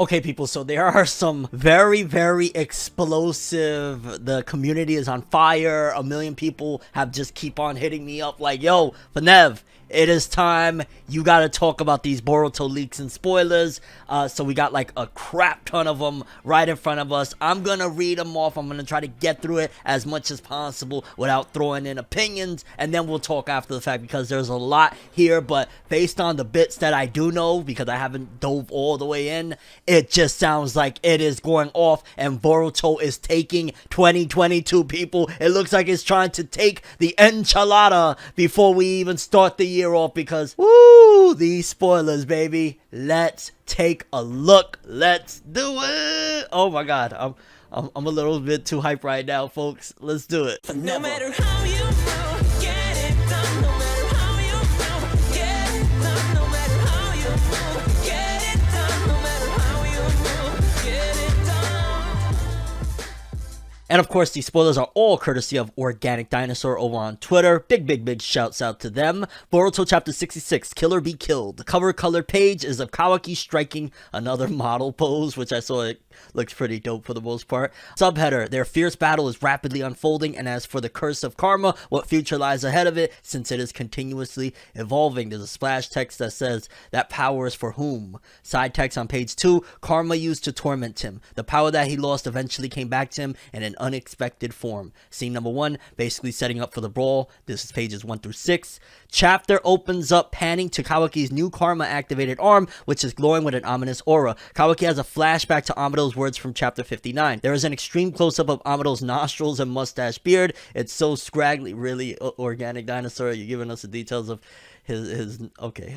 Okay, people, so there are some very explosive, the community is on fire, a million people have just keep on hitting me up like, yo, Fornev, it is time, you gotta talk about these Boruto leaks and spoilers. So we got like a crap ton of them right in front of us. I'm gonna read them off, I'm gonna try to get through it as much as possible without throwing in opinions, and then we'll talk after the fact because there's a lot here, but based on the bits that I do know, because I haven't dove all the way in, it just sounds like it is going off and Boruto is taking 2022, people. It looks like it's trying to take the enchilada before we even start the year off because, woo, these spoilers, baby. Let's take a look. Let's do it. Oh my god, I'm a little bit too hyped right now, folks. Let's do it. No matter how you move, get it done. No matter how you move, get it done. No matter how you move, get it done. No matter how you move, get it done. And of course, these spoilers are all courtesy of Organic Dinosaur over on Twitter. Big shouts out to them. Boruto chapter 66, Killer Be Killed. The cover colored page is of Kawaki striking another model pose, which I saw it looks pretty dope for the most part. Subheader, their fierce battle is rapidly unfolding, and as for the curse of karma, what future lies ahead of it, since it is continuously evolving. There's a splash text that says, that power is for whom? Side text on page 2, karma used to torment him. The power that he lost eventually came back to him in an unexpected form. Scene number 1, basically setting up for the brawl. This is pages 1 through 6. Chapter opens up panning to Kawaki's new karma activated arm, which is glowing with an ominous aura. Kawaki has a flashback to Amado's words from chapter 59. There is an extreme close-up of Amado's nostrils and mustache beard. It's so scraggly. Really, Organic Dinosaur, you're giving us the details of his okay.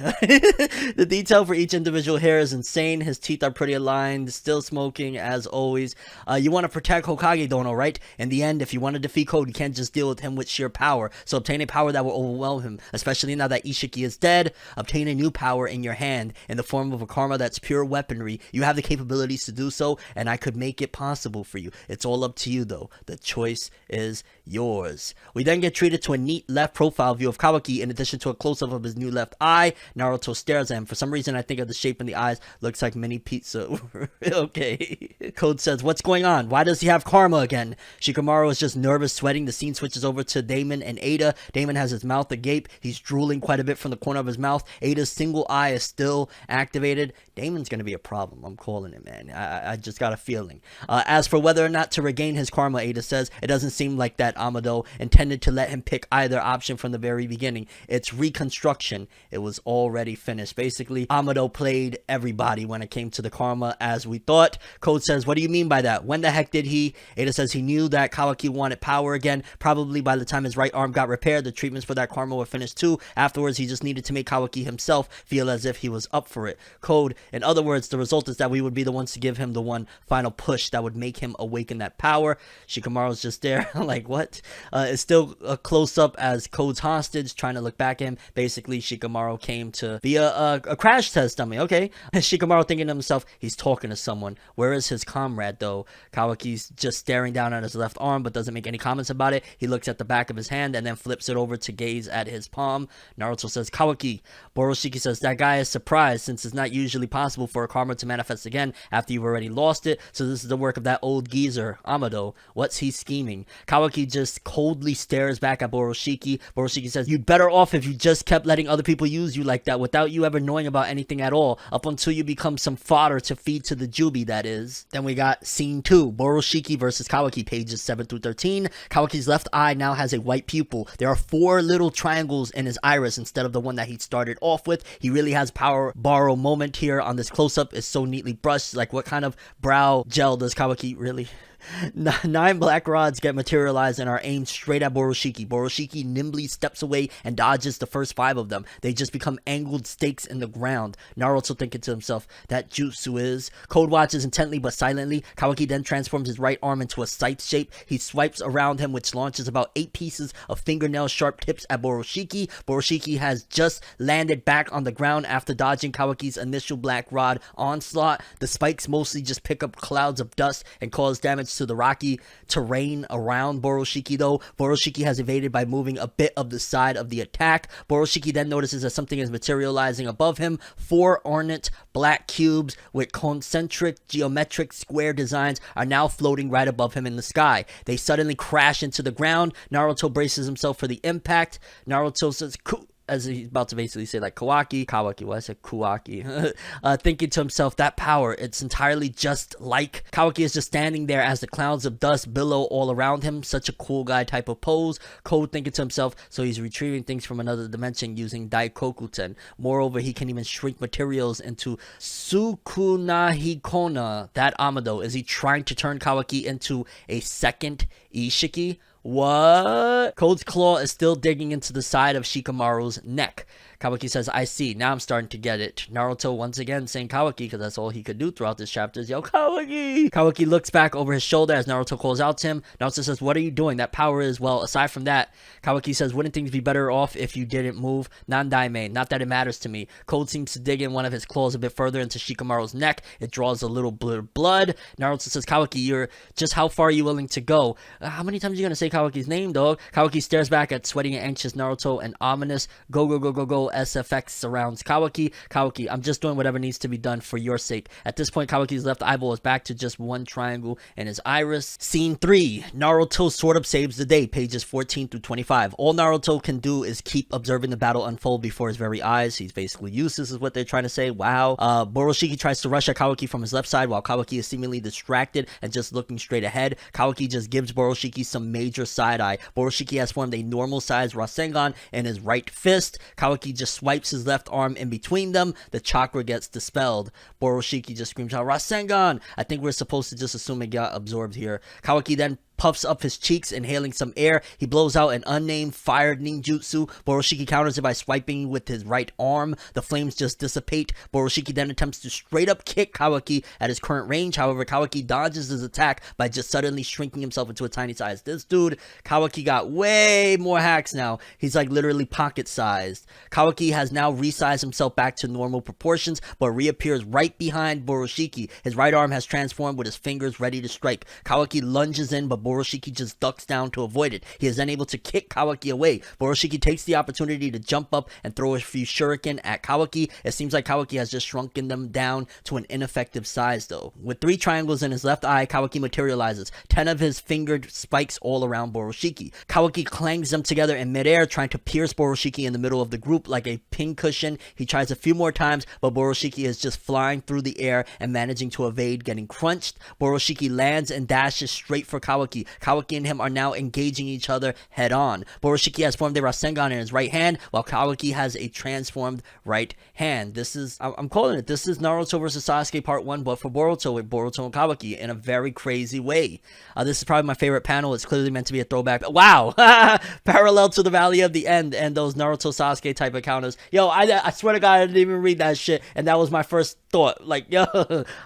The detail for each individual hair is insane. His teeth are pretty aligned, still smoking as always. You want to protect Hokage Dono, right? In the end, if you want to defeat Code, you can't just deal with him with sheer power. So obtain a power that will overwhelm him, especially now that Ishiki is dead. Obtain a new power in your hand in the form of a karma that's pure weaponry. You have the capabilities to do so, and I could make it possible for you. It's all up to you though. The choice is yours. We then get treated to a neat left profile view of Kawaki in addition to a close-up of his new left eye. Naruto stares at him. For some reason, I think of the shape in the eyes. Looks like mini pizza. Okay. Code says, what's going on? Why does he have karma again? Shikamaru is just nervous, sweating. The scene switches over to Damon and Ada. Damon has his mouth agape. He's drooling quite a bit from the corner of his mouth. Ada's single eye is still activated. Damon's going to be a problem. I'm calling it, man. I just got a feeling. As for whether or not to regain his karma, Ada says, it doesn't seem like that Amado intended to let him pick either option from the very beginning. It's reconstruction. It was already finished. Basically, Amado played everybody when it came to the karma as we thought. Code says, what do you mean by that? When the heck did he? Ada says he knew that Kawaki wanted power again. Probably by the time his right arm got repaired, the treatments for that karma were finished too. Afterwards, he just needed to make Kawaki himself feel as if he was up for it. Code, in other words, the result is that we would be the ones to give him the one final push that would make him awaken that power. Shikamaru's just there like, what? It's still a close-up as Code's hostage, trying to look back at him. Basically, Shikamaru came to be a crash test dummy. Okay. Shikamaru thinking to himself, he's talking to someone. Where is his comrade, though? Kawaki's just staring down at his left arm, but doesn't make any comments about it. He looks at the back of his hand and then flips it over to gaze at his palm. Naruto says, Kawaki. Borushiki says, that guy is surprised since it's not usually possible for a karma to manifest again after you've already lost it. So this is the work of that old geezer, Amado. What's he scheming? Kawaki just coldly stares back at Borushiki. Borushiki says, you'd better off if you just kept letting other people use you like that without you ever knowing about anything at all, up until you become some fodder to feed to the Jubi, that is. Then we got scene 2, Borushiki versus Kawaki, pages 7 through 13. Kawaki's left eye now has a white pupil. There are 4 little triangles in his iris instead of the one that he started off with. He really has power borrow moment here on this close-up. Is so neatly brushed. Like, what kind of brow gel does Kawaki really... 9 black rods get materialized and are aimed straight at Borushiki. Borushiki nimbly steps away and dodges the first 5 of them. They just become angled stakes in the ground. Naruto thinking to himself, that jutsu is... Code watches intently but silently. Kawaki then transforms his right arm into a scythe shape. He swipes around him, which launches about 8 pieces of fingernail sharp tips at Borushiki. Borushiki has just landed back on the ground after dodging Kawaki's initial black rod onslaught. The spikes mostly just pick up clouds of dust and cause damage regards to the rocky terrain around Borushiki though. Borushiki has evaded by moving a bit of the side of the attack. Borushiki then notices that something is materializing above him. 4 ornate black cubes with concentric geometric square designs are now floating right above him in the sky. They suddenly crash into the ground. Naruto braces himself for the impact. Naruto says, as he's about to basically say like Kawaki, well I said Kawaki, thinking to himself, that power, it's entirely just like. Kawaki is just standing there as the clouds of dust billow all around him, such a cool guy type of pose. Code thinking to himself, so he's retrieving things from another dimension using Daikokuten. Moreover, he can even shrink materials into Sukunahikona. That Amado, is he trying to turn Kawaki into a second Ishiki? What? Code's claw is still digging into the side of Shikamaru's neck. Kawaki says, I see. Now I'm starting to get it. Naruto once again saying Kawaki because that's all he could do throughout this chapter is yell, Kawaki! Kawaki looks back over his shoulder as Naruto calls out to him. Naruto says, what are you doing? That power is, well, aside from that, Kawaki says, wouldn't things be better off if you didn't move? Nandaime, not that it matters to me. Code seems to dig in one of his claws a bit further into Shikamaru's neck. It draws a little blood. Naruto says, Kawaki, you're just how far are you willing to go? How many times are you going to say Kawaki's name, dog? Kawaki stares back at sweating and anxious Naruto, and ominous go SFX surrounds Kawaki. Kawaki, I'm just doing whatever needs to be done for your sake. At this point, Kawaki's left eyeball is back to just one triangle in his iris. Scene 3. Naruto sort of saves the day, pages 14 through 25. All Naruto can do is keep observing the battle unfold before his very eyes. He's basically useless is what they're trying to say. Wow. Borushiki tries to rush at Kawaki from his left side while Kawaki is seemingly distracted and just looking straight ahead. Kawaki just gives Borushiki some major side eye. Borushiki has formed a normal sized Rasengan in his right fist. Kawaki just swipes his left arm in between them. The chakra gets dispelled. Borushiki just screams out, Rasengan! I think we're supposed to just assume it got absorbed here. Kawaki then puffs up his cheeks, inhaling some air. He blows out an unnamed fired ninjutsu. Borushiki counters it by swiping with his right arm. The flames just dissipate. Borushiki then attempts to straight up kick Kawaki at his current range. However, Kawaki dodges his attack by just suddenly shrinking himself into a tiny size. This dude, Kawaki, got way more hacks now. He's like literally pocket sized. Kawaki has now resized himself back to normal proportions, but reappears right behind Borushiki. His right arm has transformed with his fingers ready to strike. Kawaki lunges in, but Borushiki just ducks down to avoid it. He is then able to kick Kawaki away. Borushiki takes the opportunity to jump up and throw a few shuriken at Kawaki. It seems like Kawaki has just shrunken them down to an ineffective size though. With 3 triangles in his left eye, Kawaki materializes. 10 of his fingered spikes all around Borushiki. Kawaki clangs them together in midair, trying to pierce Borushiki in the middle of the group like a pincushion. He tries a few more times, but Borushiki is just flying through the air and managing to evade getting crunched. Borushiki lands and dashes straight for Kawaki. Kawaki and him are now engaging each other head on. Borushiki has formed a Rasengan in his right hand, while Kawaki has a transformed right hand. This is, I'm calling it, this is Naruto vs. Sasuke part 1, but for Boruto with Boruto and Kawaki in a very crazy way. This is probably my favorite panel. It's clearly meant to be a throwback. Wow! Parallel to the Valley of the End and those Naruto Sasuke type encounters. Yo, I swear to God, I didn't even read that shit, and that was my first thought. Like, yo,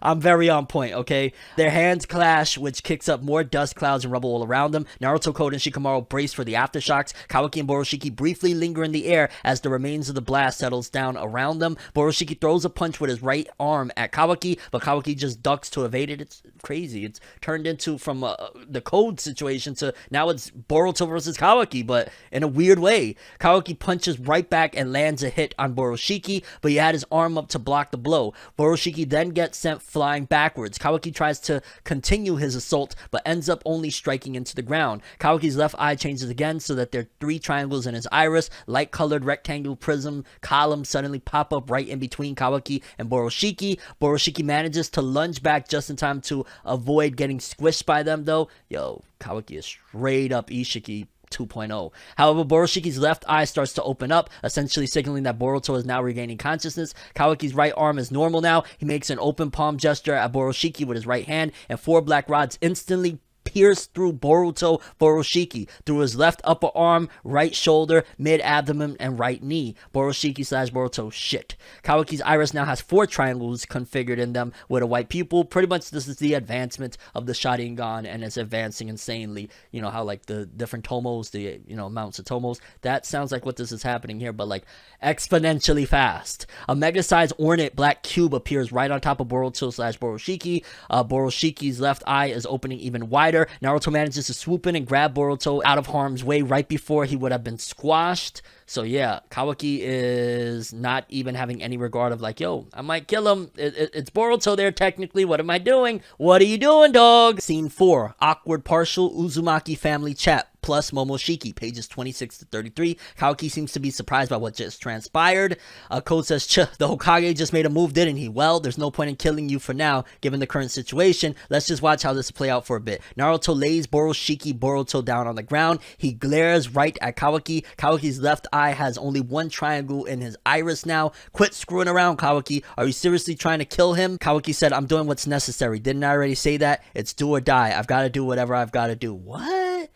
I'm very on point, okay? Their hands clash, which kicks up more dust clouds and rubble all around them. Naruto, Code, and Shikamaru brace for the aftershocks. Kawaki and Borushiki briefly linger in the air as the remains of the blast settles down around them. Borushiki throws a punch with his right arm at Kawaki, but Kawaki just ducks to evade it. It's crazy. It's turned into from the Code situation to now it's Boruto versus Kawaki, but in a weird way. Kawaki punches right back and lands a hit on Borushiki, but he had his arm up to block the blow. Borushiki then gets sent flying backwards. Kawaki tries to continue his assault, but ends up only striking into the ground. Kawaki's left eye changes again so that there are 3 triangles in his iris. Light-colored rectangle prism columns suddenly pop up right in between Kawaki and Borushiki. Borushiki manages to lunge back just in time to avoid getting squished by them though. Yo, Kawaki is straight up Ishiki 2.0. However, Borushiki's left eye starts to open up, essentially signaling that Boruto is now regaining consciousness. Kawaki's right arm is normal now. He makes an open palm gesture at Borushiki with his right hand, and 4 black rods instantly pierced through Boruto Borushiki, through his left upper arm, right shoulder, mid-abdomen, and right knee. Borushiki slash Boruto shit. Kawaki's iris now has 4 triangles configured in them with a white pupil. Pretty much this is the advancement of the Sharingan, and it's advancing insanely. You know how like the different tomos, the amounts of tomos, that sounds like what this is happening here, but like exponentially fast. A mega-sized ornate black cube appears right on top of Boruto slash Borushiki. Boroshiki's left eye is opening even wider. Naruto manages to swoop in and grab Boruto out of harm's way right before he would have been squashed. So yeah, Kawaki is not even having any regard of like, yo, I might kill him. It's Boruto there technically. What am I doing? What are you doing, dog? Scene 4. Awkward partial Uzumaki family chat plus Momoshiki, pages 26 to 33. Kawaki seems to be surprised by what just transpired. Code says, the Hokage just made a move, didn't he? Well, there's no point in killing you for now, given the current situation. Let's just watch how this play out for a bit. Naruto lays Borushiki Boruto down on the ground. He glares right at Kawaki. Kawaki's left eye has only 1 triangle in his iris now. Quit screwing around, Kawaki. Are you seriously trying to kill him? Kawaki said, I'm doing what's necessary. Didn't I already say that? It's do or die. I've got to do whatever I've got to do. What?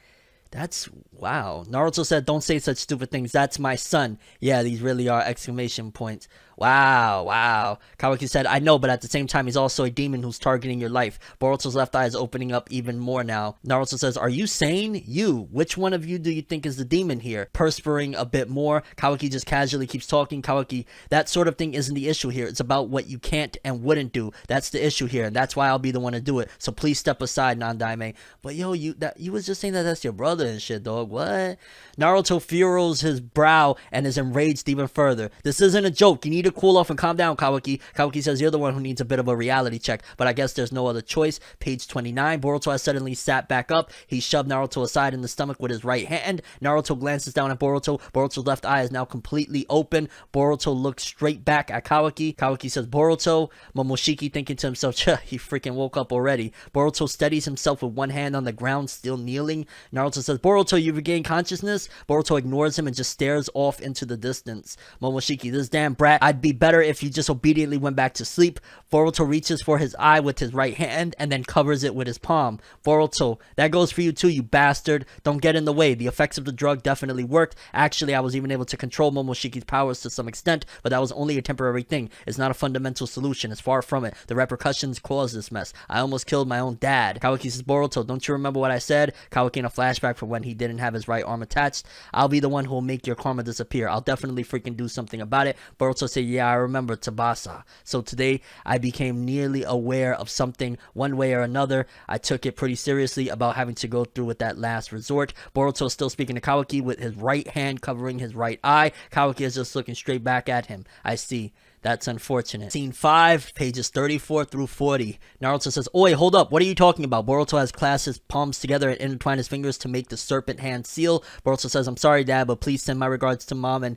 That's wow. Naruto said, don't say such stupid things. That's my son. Yeah, these really are exclamation points. Wow. Kawaki said, I know, but at the same time, he's also a demon who's targeting your life. Boruto's left eye is opening up even more now. Naruto says, are you sane? You. Which one of you do you think is the demon here? Perspiring a bit more. Kawaki just casually keeps talking. Kawaki, that sort of thing isn't the issue here. It's about what you can't and wouldn't do. That's the issue here, and that's why I'll be the one to do it. So please step aside, Nandaime. But yo, you was just saying that that's your brother and shit, dog. What? Naruto furrows his brow and is enraged even further. This isn't a joke. You need to cool off and calm down, Kawaki. Kawaki says, you're the one who needs a bit of a reality check, but I guess there's no other choice. Page 29. Boruto has suddenly sat back up. He shoved Naruto aside in the stomach with his right hand. Naruto glances down at Boruto. Boruto's left eye is now completely open. Boruto looks straight back at Kawaki. Kawaki says, Boruto. Momoshiki thinking to himself, he freaking woke up already. Boruto steadies himself with one hand on the ground, still kneeling. Naruto says, Boruto, you regained consciousness? Boruto ignores him and just stares off into the distance. Momoshiki, this damn brat, I'd be better if you just obediently went back to sleep. Boruto reaches for his eye with his right hand and then covers it with his palm. Boruto, that goes for you too, you bastard. Don't get in the way. The effects of the drug definitely worked. Actually, I was even able to control Momoshiki's powers to some extent, but that was only a temporary thing. It's not a fundamental solution. It's far from it. The repercussions caused this mess. I almost killed my own dad. Kawaki says, Boruto, don't you remember what I said? Kawaki in a flashback from when he didn't have his right arm attached. I'll be the one who will make your karma disappear. I'll definitely freaking do something about it. Boruto said, yeah, I remember Tabasa. So today, I became nearly aware of something one way or another. I took it pretty seriously about having to go through with that last resort. Boruto is still speaking to Kawaki with his right hand covering his right eye. Kawaki is just looking straight back at him. I see. That's unfortunate. Scene 5, pages 34 through 40. Naruto says, Oi, hold up. What are you talking about? Boruto has clasped his palms together and intertwined his fingers to make the serpent hand seal. Boruto says, I'm sorry, Dad, but please send my regards to Mom and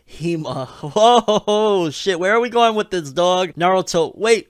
Hima. Whoa, shit. Where are we going with this, dog? Naruto, wait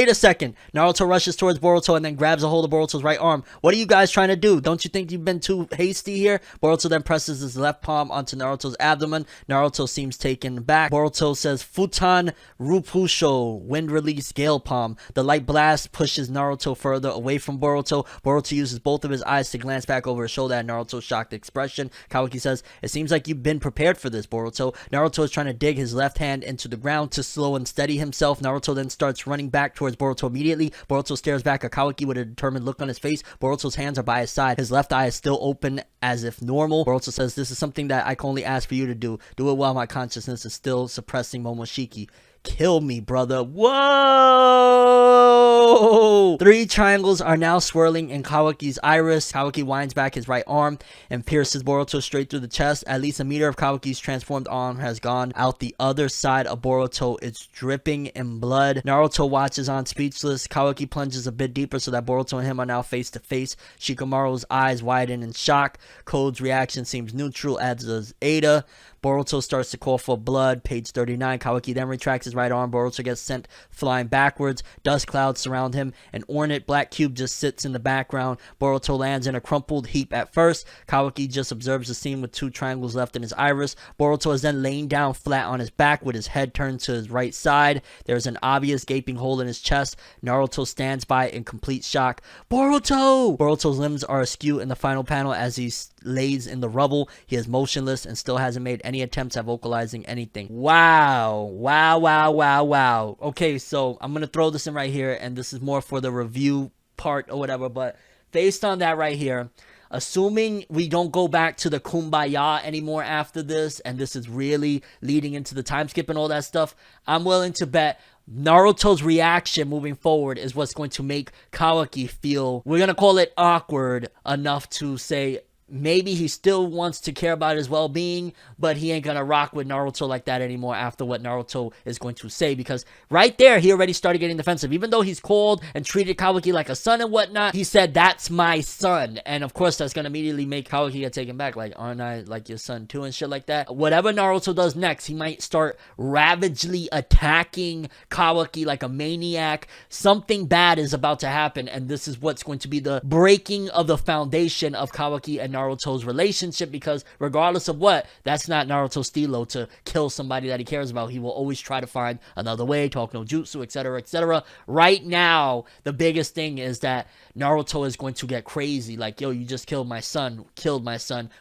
a second. Naruto rushes towards Boruto and then grabs a hold of Boruto's right arm. What are you guys trying to do? Don't you think you've been too hasty here? Boruto then presses his left palm onto Naruto's abdomen. Naruto seems taken back. Boruto says, Futan Rupusho, wind release gale palm. The light blast pushes Naruto further away from Boruto. Boruto uses both of his eyes to glance back over his shoulder at Naruto's shocked expression. Kawaki says, it seems like you've been prepared for this, Boruto. Naruto is trying to dig his left hand into the ground to slow and steady himself. Naruto then starts running back towards Boruto immediately. Boruto stares back at Kawaki with a determined look on his face. Boruto's hands are by his side. His left eye is still open as if normal. Boruto says, this is something that I can only ask for you to do. Do it while my consciousness is still suppressing Momoshiki. Kill me, brother. Whoa! 3 triangles are now swirling in Kawaki's iris. Kawaki winds back his right arm and pierces Boruto straight through the chest. At least a meter of Kawaki's transformed arm has gone out the other side of Boruto. It's dripping in blood. Naruto watches on speechless. Kawaki plunges a bit deeper so that Boruto and him are now face to face. Shikamaru's eyes widen in shock. Code's reaction seems neutral, as does Ada. Boruto starts to call for blood. Page 39. Kawaki then retracts his right arm. Boruto gets sent flying backwards. Dust clouds surround him. An ornate black cube just sits in the background. Boruto lands in a crumpled heap at first. Kawaki just observes the scene with 2 triangles left in his iris. Boruto is then laying down flat on his back with his head turned to his right side. There's an obvious gaping hole in his chest. Naruto stands by in complete shock. Boruto! Boruto's limbs are askew in the final panel as he lays in the rubble. He is motionless and still hasn't made any attempts at vocalizing anything. Wow. Okay, so I'm gonna throw this in right here, and this is more for the review part or whatever, but based on that right here, assuming we don't go back to the kumbaya anymore after this, and this is really leading into the time skip and all that stuff, I'm willing to bet Naruto's reaction moving forward is what's going to make Kawaki feel, we're gonna call it awkward enough to say, maybe he still wants to care about his well-being, but he ain't gonna rock with Naruto like that anymore after what Naruto is going to say, because right there, he already started getting defensive. Even though he's called and treated Kawaki like a son and whatnot, he said, that's my son. And of course, that's gonna immediately make Kawaki get taken back, like, aren't I like your son too and shit like that. Whatever Naruto does next, he might start ravagely attacking Kawaki like a maniac. Something bad is about to happen, and this is what's going to be the breaking of the foundation of Kawaki and Naruto's relationship, because regardless of what, that's not Naruto's stilo to kill somebody that he cares about. He will always try to find another way, talk no jutsu, etc., etc. Right now, the biggest thing is that Naruto is going to get crazy, like, yo, you just killed my son.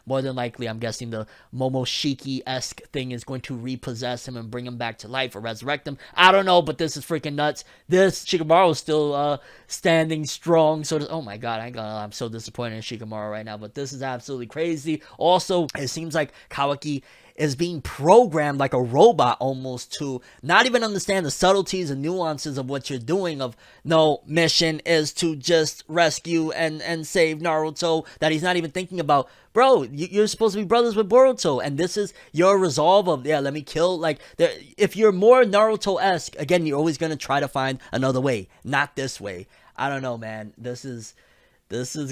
More than likely, I'm guessing the Momoshiki-esque thing is going to repossess him and bring him back to life or resurrect him. I don't know, but this is freaking nuts. This Shikamaru is still standing strong, so oh my god, I'm so disappointed in Shikamaru right now, but this is absolutely crazy. Also, it seems like Kawaki is being programmed like a robot almost to not even understand the subtleties and nuances of what you're doing, of no, mission is to just rescue and save Naruto, that he's not even thinking about, bro, you're supposed to be brothers with Boruto, and this is your resolve of, yeah, let me kill, like, if you're more Naruto-esque, again, you're always going to try to find another way, not this way. I don't know, man, this is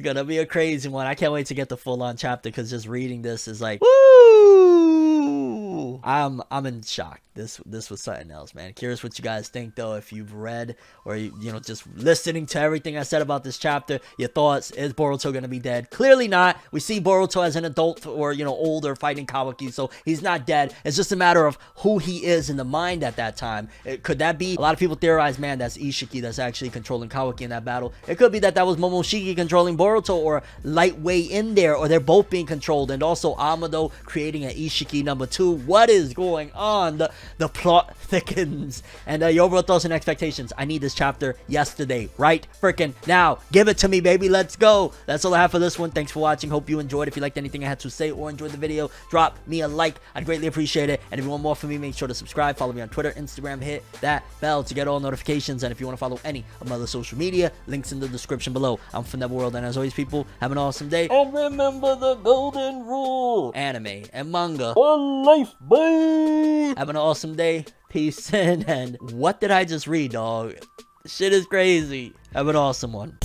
gonna be a crazy one. I can't wait to get the full-on chapter, because just reading this is like, woo! I'm in shock. This was something else, man. Curious what you guys think, though, if you've read or you know, just listening to everything I said about this chapter. Your thoughts? Is Boruto gonna be dead? Clearly not. We see Boruto as an adult, or, you know, older, fighting Kawaki, so he's not dead. It's just a matter of who he is in the mind at that time. Could that be, a lot of people theorize, man, that's Ishiki that's actually controlling Kawaki in that battle. It could be that was Momoshiki controlling Boruto, or lightweight in there, or they're both being controlled, and also Amado creating an Ishiki number 2. What is going on? The plot thickens. And your overall thoughts and expectations. I need this chapter yesterday, right freaking now. Give it to me, baby. Let's go. That's all I have for this one. Thanks for watching. Hope you enjoyed. If you liked anything I had to say or enjoyed the video, drop me a like. I'd greatly appreciate it. And if you want more from me, make sure to subscribe. Follow me on Twitter, Instagram. Hit that bell to get all notifications. And if you want to follow any of my other social media, links in the description below. I'm ForneverWorld, and as always, people, have an awesome day. And remember the golden rule: anime and manga, one life, bye. Have an awesome day. Peace in. And what did I just read, dog? Shit is crazy. Have an awesome one.